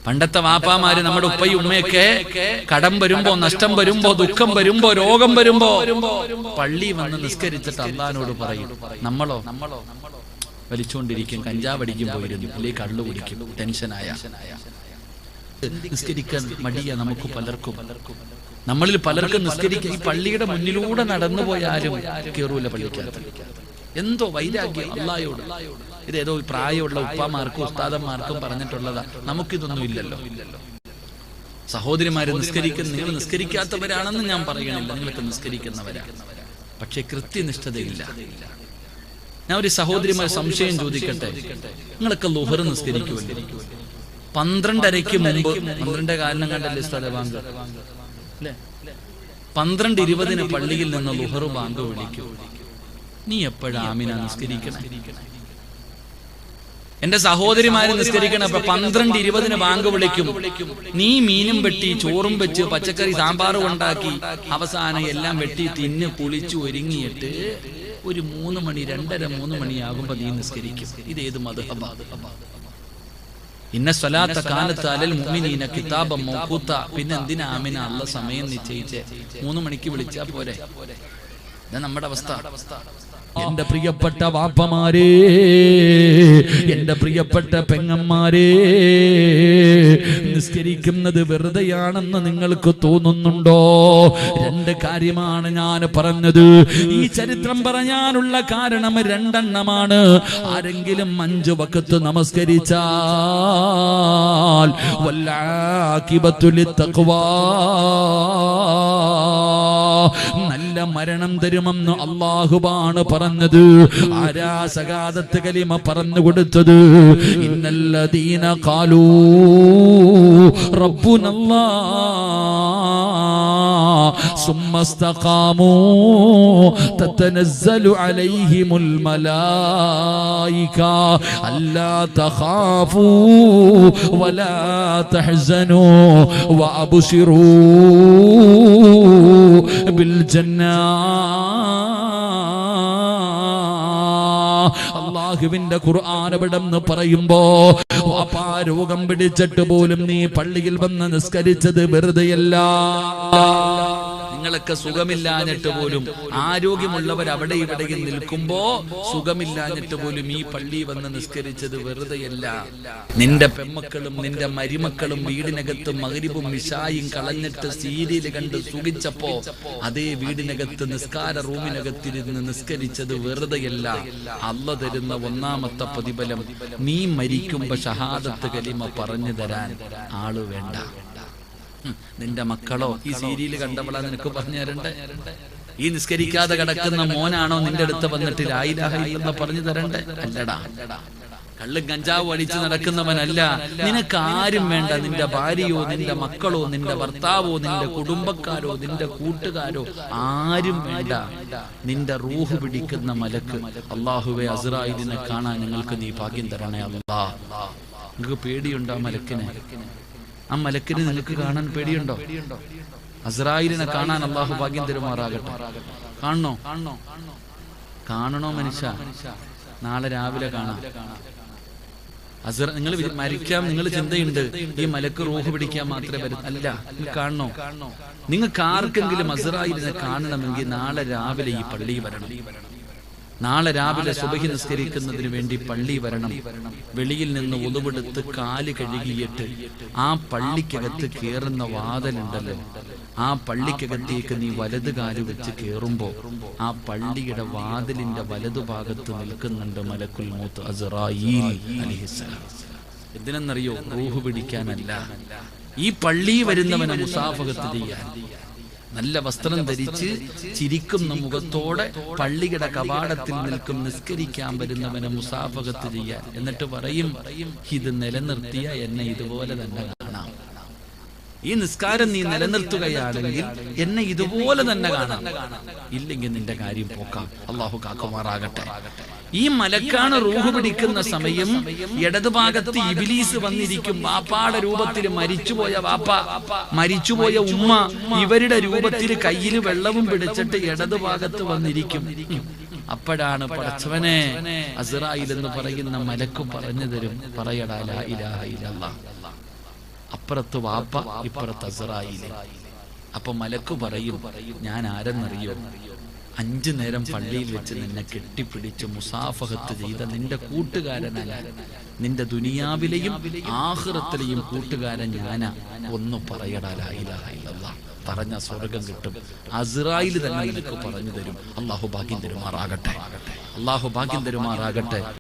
പണ്ടത്തെ വാപ്പാമാര് നമ്മുടെ ഉപ്പയും ഉമ്മയൊക്കെ കടം വരുമ്പോ, നഷ്ടം വരുമ്പോ, ദുഃഖം വരുമ്പോ, രോഗം വരുമ്പോ പള്ളി വന്ന് നിസ്കരിച്ചിട്ട് അള്ളാഹിനോട് പറയും. നമ്മളോ വലിച്ചുകൊണ്ടിരിക്കും, കഞ്ചാവടിക്കും പോയിരുന്നു, അല്ലെങ്കിൽ കള്ളു കുടിക്കും. ടെൻഷനായ നിസ്കരിക്കാൻ മടിയ നമുക്ക് പലർക്കും. നമ്മളിൽ പലർക്കും നിസ്കരിക്കാൻ ഈ പള്ളിയുടെ മുന്നിലൂടെ നടന്നു പോയാലും കേറൂല പള്ളിക്കകത്ത്. എന്തോ വൈരാഗ്യം അള്ളാഹയോട്. ഇതേതോ പ്രായമുള്ള ഉപ്പാമാർക്കും ഉസ്താദന്മാർക്കും പറഞ്ഞിട്ടുള്ളതാ, നമുക്കിതൊന്നും ഇല്ലല്ലോ. സഹോദരിമാര് നിസ്കരിക്കുന്ന, നിങ്ങൾ നിസ്കരിക്കാത്തവരാണെന്ന് ഞാൻ പറയണില്ല, നിങ്ങളൊക്കെ നിസ്കരിക്കുന്നവരാണ്. പക്ഷെ കൃത്യനിഷ്ഠതയില്ല. ഞാൻ ഒരു സഹോദരിമാർ സംശയം ചോദിക്കട്ടെ, നിങ്ങളൊക്കെ ളുഹർ നിസ്കരിക്കുമല്ലോ? 12:30 മുമ്പ്, 12:15 കണ്ടല്ലേ ഉസ്താദേ ബാങ്ക് അല്ലേ? 12:20 പള്ളിയിൽ നിന്ന് ളുഹർ ബാങ്ക് വിളിക്കും. നീ എപ്പോഴാ ആമിന നിസ്കരിക്കണം? എന്റെ സഹോദരിമാര് നിസ്കരിക്കണം. അപ്പൊ 12:20 ബാങ്ക് വിളിക്കും. നീ മീനും വെട്ടി, ചോറും വെച്ച്, പച്ചക്കറി സാമ്പാറും ഉണ്ടാക്കി, അവസാനം എല്ലാം വെട്ടി തിന്ന് കുളിച്ചു ഒരുങ്ങിയിട്ട് ഒരു 3 മണി, 2:30-3 മണിയാകുമ്പോ നീ നിസ്കരിക്കും. ഇതേത് മദ്ഹബാ? ഇന്ന സ്വലാത്ത കാനത്ത് അലൽ മുഅ്മിനീന കിതാബൻ മൗഖൂത. പിന്നെ എന്തിനാ ആമിന അള്ള സമയം നിശ്ചയിച്ചേ? 3 മണിക്ക് വിളിച്ചാ പോരെ? ഇതാ നമ്മുടെ അവസ്ഥ. എന്റെ പ്രിയപ്പെട്ട വാപ്പമാരേ, എന്റെ പ്രിയപ്പെട്ട പെങ്ങന്മാരേ, നിസ്കരിക്കുന്നത് വെറുതെയാണെന്ന് നിങ്ങൾക്ക് തോന്നുന്നുണ്ടോ? 2 കാര്യമാണ് ഞാൻ പറഞ്ഞത്. ഈ ചരിത്രം പറയാനുള്ള കാരണം 2 എണ്ണമാണ്. ആരെങ്കിലും 5 വഖത്ത് നമസ്കരിച്ചാൽ വല്ലാഖിബത്തു ലിത്തഖ്വാ, നല്ല മരണം തരുമെന്ന് അല്ലാഹുവാണ് പറഞ്ഞത്. ആരാ സകാദത്ത് കലിമ പറഞ്ഞു കൊടുത്തത്? ഇന്നല്ലദീന ഖാലൂ റബ്ബുനല്ലാഹ് സുമ്മസ്തഖാമൂ തതനസ്സലു അലൈഹിമുൽ മലായിക അല്ലാ തഖാഫൂ വലാ തഹ്സനൂ വഅബ്ശിറൂ ബിൽ ജന്നാ. അല്ലാഹുവിന്റെ ഖുർആൻ എവിടെന്ന് പറയുമ്പോ, വാപ്പാ രോഗം പിടിച്ചിട്ട് പോലും നീ പള്ളിയിൽ വന്ന് നിസ്കരിച്ചത് വെറുതെയല്ല. നിങ്ങളൊക്കെ സുഖമില്ലാഞ്ഞിട്ട് പോലും, ആരോഗ്യമുള്ളവർ അവിടെ ഇവിടെയും നിൽക്കുമ്പോ സുഖമില്ലാഞ്ഞിട്ട് പോലും ഈ പള്ളി വന്ന് നിസ്കരിച്ചത് വെറുതെയല്ല. നിന്റെ പെമ്മക്കളും നിന്റെ മരുമക്കളും വീടിനകത്ത് മഗ്രിബും ഇശായും കളഞ്ഞിട്ട് സീരിയൽ കണ്ട് സുഖിച്ചപ്പോ അതേ വീടിനകത്ത് നിസ്കാര റൂമിനകത്തിരുന്ന് നിസ്കരിച്ചത് വെറുതെയല്ല. അള്ള തരുന്ന 1ാമത്തെ പ്രതിഫലം, നീ മരിക്കുമ്പോ ഷഹാദത്ത് കലിമ പറഞ്ഞു തരാൻ ആള് വേണ്ട. നിന്റെ മക്കളോ ഈ സീരിയൽ കണ്ടവളാ നിനക്ക് പറഞ്ഞു തരണ്ടേ? ഈ നിസ്കരിക്കാതെ കിടക്കുന്ന മോനാണോ നിന്റെ അടുത്ത് വന്നിട്ട് ലാ ഇലാഹ ഇല്ലല്ലാഹ് പറഞ്ഞു തരണ്ടേ? അല്ലടാ. കള്ളും കഞ്ചാവും അടിച്ച് നടക്കുന്നവനല്ല. നിനക്ക് ആരും വേണ്ട. നിന്റെ ഭാര്യയോ നിന്റെ മക്കളോ നിന്റെ ഭർത്താവോ നിന്റെ കുടുംബക്കാരോ നിന്റെ കൂട്ടുകാരോ ആരും വേണ്ട. നിന്റെ റൂഹ് പിടിക്കുന്ന മലക്ക്, അല്ലാഹുവേ അസ്റായിലിനെ കാണാൻ ഞങ്ങൾക്ക് നീ ഭാഗ്യം തരണേ അല്ലാ. നിങ്ങൾക്ക് പേടിയുണ്ടോ ആ മലക്കിനെ? ആ മലക്കിനെ നിങ്ങൾക്ക് കാണാൻ പേടിയുണ്ടോ? അസ്റായിലിനെ കാണാൻ അല്ലാഹു ഭാഗ്യം തരുമാറാകട്ടെ. കാണണോ മനുഷ്യ? നാളെ രാവിലെ കാണാം. നിങ്ങൾ മരിക്കാം, നിങ്ങൾ ചിന്തയുണ്ട് ഈ മലക്ക് റൂഹ് പിടിക്കാൻ മാത്രമേ വരൂ. അല്ല, നിങ്ങൾ കാണണോ? നിങ്ങൾക്ക് ആർക്കെങ്കിലും അസ്റായിലിനെ കാണണമെങ്കിൽ നാളെ രാവിലെ ഈ പള്ളി വരണം. നാളെ രാവിലെ സുബഹി നിസ്കരിക്കുന്നതിന് വേണ്ടി പള്ളി വരണം. വെളിയിൽ നിന്ന് ഉളുവെടുത്ത് കാല് കഴുകിയിട്ട് ആ പള്ളിക്കകത്ത് കേറുന്ന വാതിലുണ്ടല്ലോ, ആ പള്ളിക്കകത്തേക്ക് നീ വലത് കാല് വെച്ച് കേറുമ്പോ ആ പള്ളിയുടെ വാതിലിന്റെ വലതുഭാഗത്ത് നിൽക്കുന്നുണ്ട് മലക്കുൽ മൗത്ത് അസ്റായീൽ അലൈഹിസ്സലാം. എന്തിനെന്നറിയോ? റൂഹ് പിടിക്കാനല്ല, ഈ പള്ളി വരുന്നവനെ മുസാഫഹത്ത് ചെയ്യാൻ. നല്ല വസ്ത്രം ധരിച്ച് ചിരിക്കുന്ന മുഖത്തോടെ പള്ളിയുടെ കവാടത്തിൽ നിൽക്കും നിസ്കരിക്കാൻ വരുന്നവനെ മുസാഫഹത്ത് ചെയ്യാൻ. എന്നിട്ട് പറയും, ഇത് നിലനിർത്തിയ എന്നെ ഇതുപോലെ തന്നെ കാണാം. ഈ നിസ്കാരം നീ നിലനിർത്തുകയാണെങ്കിൽ എന്നെ ഇതുപോലെ തന്നെ കാണാം. ഇല്ലെങ്കിൽ നിന്റെ കാര്യം പോക്കാം. അല്ലാഹു കാക്കുമാറാകട്ടെ. ഈ മലക്കാണ് റൂഹ് പിടിക്കുന്ന സമയം ഇടതുഭാഗത്ത് ഇബ്ലീസ് വന്നിരിക്കും. വാപ്പാടെ രൂപത്തിൽ മരിച്ചുപോയ വാപ്പ, മരിച്ചുപോയ ഉമ്മ, ഇവരുടെ രൂപത്തിൽ കയ്യിൽ വെള്ളവും പിടിച്ചിട്ട് ഇടതുഭാഗത്ത് വന്നിരിക്കും. അപ്പോഴാണ് പടച്ചവനെ അസ്റായിൽ എന്ന് പറയുന്ന മലക്ക് പറഞ്ഞു തരും, പറയടാ ലാ ഇലാഹ ഇല്ലല്ലാഹ്. അപ്പുറത്ത് വാപ്പ, ഇപ്പുറത്ത് അസ്റായീല്. അപ്പൊ മലക്ക് പറയും, ഞാൻ ആരെന്നറിയോ? 5 നേരം പള്ളിയിൽ വെച്ച് നിന്നെ കെട്ടിപ്പിടിച്ച് മുസാഫഹത്ത് ചെയ്ത നിന്റെ കൂട്ടുകാരനല്ല, നിന്റെ ദുനിയാവിലെയും ആഖിറത്തിലെയും കൂട്ടുകാരൻ ഞാനാ. ഒന്ന് പറയടാ ലാ ഇലാഹ ഇല്ലല്ലാഹ്. പറഞ്ഞ സ്വർഗം കിട്ടും. അസ്റായീൽ തന്നെ നിനക്ക് പറഞ്ഞു തരും. അല്ലാഹു ഭാഗ്യം തരുമാറാകട്ടെ.